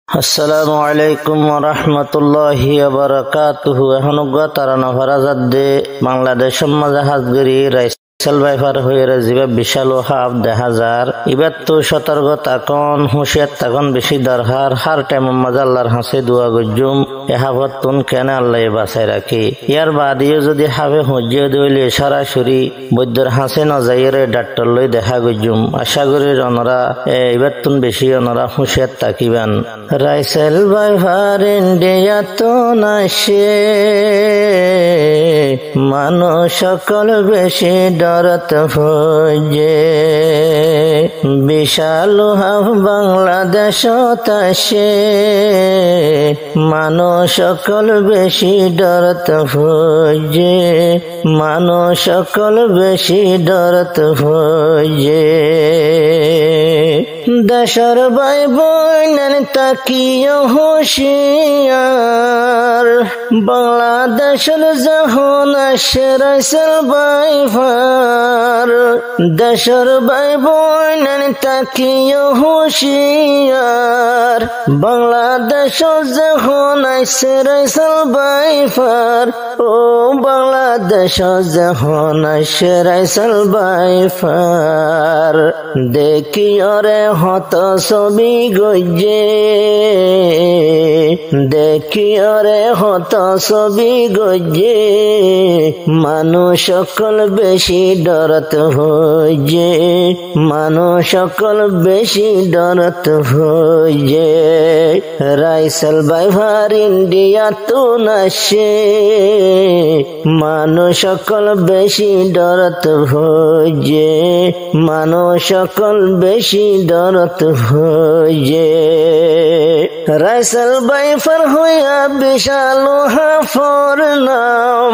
আসসালামু আলাইকুম ওয়া রাহমাতুল্লাহি ওয়া বারাকাতুহু। এখন তারানা ফারাজাত দে বাংলাদেশ সমাজে হাজগরি রাইসাল বাইফার হয়ে রাজিবা বিশাল হাব দেখা যার এবার তো সতর্কতা কোন হুঁশিয়ার তখন বেশি দরকার। হার টাইম মাঝে আল্লাহর হাসে দোয়া গজুম এহাবত তুন কেন আল্লাহ বাঁচাই রাখি। ইয়ার বাদিও যদি হাবে হজিয়ে দইলে সরাসরি বৈদ্যর হাসে নজাইরে ডাক্তার লই দেখা গজুম। আশা করি অনরা এবার তুন বেশি অনরা হুঁশিয়ার তাকিবান। রাইসাল বাইফার ইন্ডিয়া তো নাশে মানুষ সকল বেশি ডরত হয়ে বিশাল হাব বাংলাদেশ তাসে মানুষ সকল বেশি ডরত হয়ে মানুষ সকল বেশি ডরত হয়ে দেশর ভাই বোন তাকিও হুঁশিয়ার বাংলাদেশের যখন আসে রাইসাল বাইফার দেশর ভাই বোন তাকিও হুঁশিয়ার বাংলাদেশ যখন আসে রাইসাল বাইফার ও বাংলাদেশ যখন আসে রাইসাল বাইফার দেখি ওরে হত ছবি গজে দেখি ওরে হত ছবি গজে মানুষ সকল বেশি ডরত হয়ে মানুষ সকল বেশি ডরত হয়ে রাইসাল বাইফার ইন্ডিয়া তো নাশে মানুষ সকল বেশি ডরত হয়ে মানুষ সকল বেশি ডরত হয়ে রাইসাল বাইফার হইয়া বিশাল হাফর নাম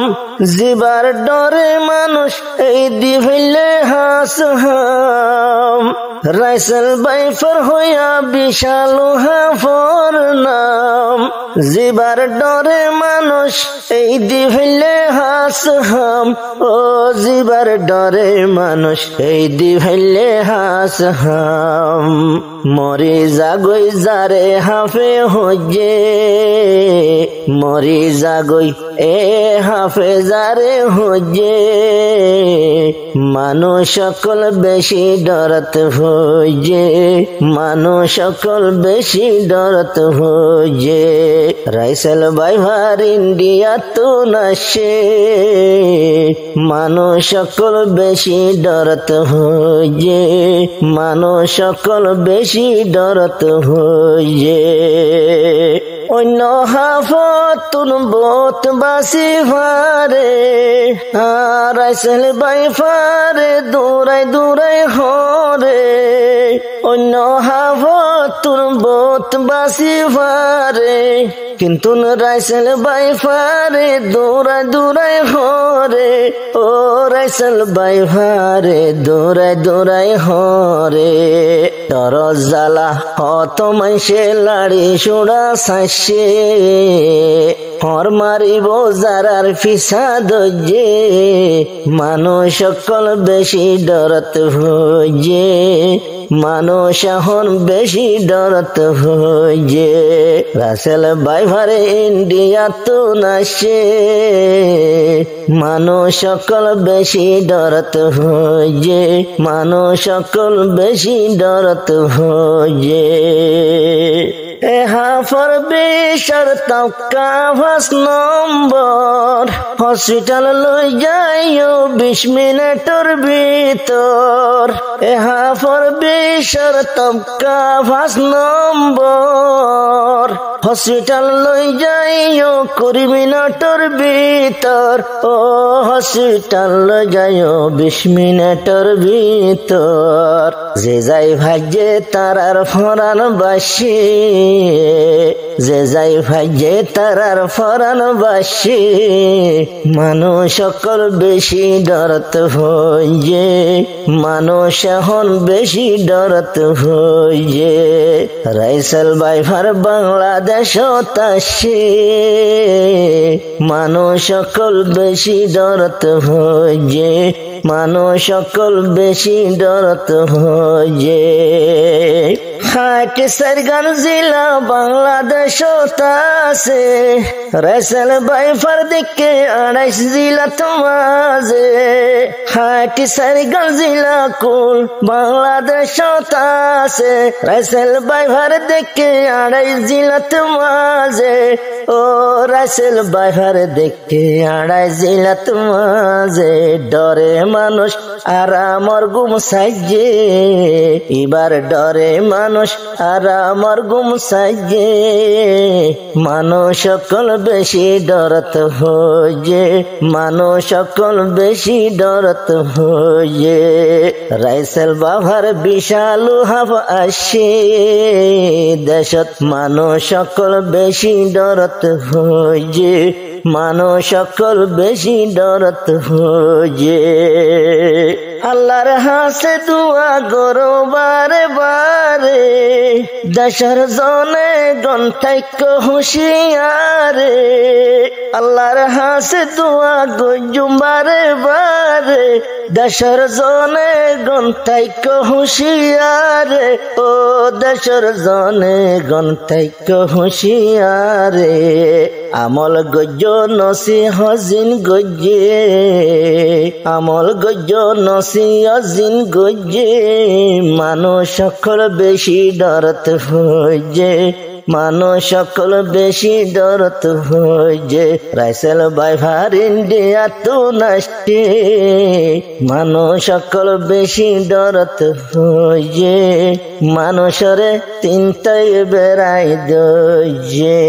জিবার ডরে মানুষ এই দিভিলে হাস হাম রাইসাল বাইফার হইয়া বিশাল হাফর নাম জিবার ডরে মানুষ এই দিভিলে হাস হাম ও জিবার ডরে মানুষ এই দিভিলে হাস হাম মরি জাগই যারে হাফে হয়ে মরি জাগই এ হাফে যারে হয়ে মানুষ সকল বেশি ডরত হয়ে মানুষ সকল বেশি ডরত হয়ে রাইসাল বাইফার ইন্ডিয়া তো নাশে মানুষ সকল বেশি ডরত হয়ে মানুষ সকল বেশি ডরত হয়ে অন্য হাফতুন বোত বাসি ফারে রাইসাল বাইফারে দূরাই দূরাই হরে অন্য হাফতুন বোত বাসি ফারে কিন্তু রাইসাল বাইফারে দূরাই দূরাই হরে ও রাইসাল বাইফারে দূরাই দূরাই হরে তর জালা হত মাইসে লাড়ি সুড়া সাইসে হর মারিব যারার ফিসা দজে মানুষ সকল বেশি ডরত হয়ে মানুষ এখন বেশি ডরত হয়ে রাইসাল বাইফারে ইন্ডিয়া তো নাশে মানুষ সকল বেশি ডরত হয়ে মানুষ সকল বেশি ডরত হয়ে হাফর বিশার তকা 5 নম্বর হসপিটাল লই যাইও 20 মিনিটের ভিতর হাফর বিশার তকা 5 নম্বর হসপিটাল লই যাইও 20 মিনিটের ভিতর ও হসপিটাল লই যাইও 20 মিনিটের ভিতর যে যাই ভাজে তারার ফরান বাসি যে যাই ভাজে তারার ফরান বাসি মানুষ সকল বেশি ডরত হয়ে মানুষ এখন বেশি ডরত হয়ে রাইসাল বাইফার বাংলাদেশ তাসে মানুষ সকল বেশি ডরত হয়ে মানুষ সকল বেশি ডরত হয়ে হাটি সারগান জিলা বাংলাদেশ আছে রাইসেল বাইফার দিকে 28 জিলা তোমাজে হাটি সারগান জিলা কুল বাংলাদেশ আছে রাইসেল বাইফার দিকে 28 জিলা তোমাজে ও রাইসেল বাইফার দিকে 28 জিলা তোমাজে ডরে মানুষ আর আমার গুম সাইজে এবার ডরে মানুষ আর আমার গুম সাইজে মানুষ সকল বেশি ডরত হয়ে মানুষ সকল বেশি ডরত হয়ে রাইসেল বাবার বিশাল হাফ আসে দেশত মানুষ সকল বেশি ডরত হয়ে মানুষ সকল বেশি ডরত হয়ে আল্লাহর হাসে দুয়া করো বারে বারে দেশের জনে গন্থাইক হুঁশিয়ারে আল্লাহর হাসে দুয়া গজুম বারে বারে দেশের জনে গন্থাইক হুঁশিয়ারে ও দেশের জনে গন্থাইক হুঁশিয়ারে আমল গজ নসি হজিন গজে আমল গজ নসি হজিন গজে মানুষ সকল বেশি ডরত হয়ে মানুষ সকল বেশি ডরত হয়ে রাইসেল বাইফার ইন্ডিয়া তো নাস্তে মানুষ সকল বেশি ডরত হয়ে মানুষরে চিন্তায় বেড়াই দয়ে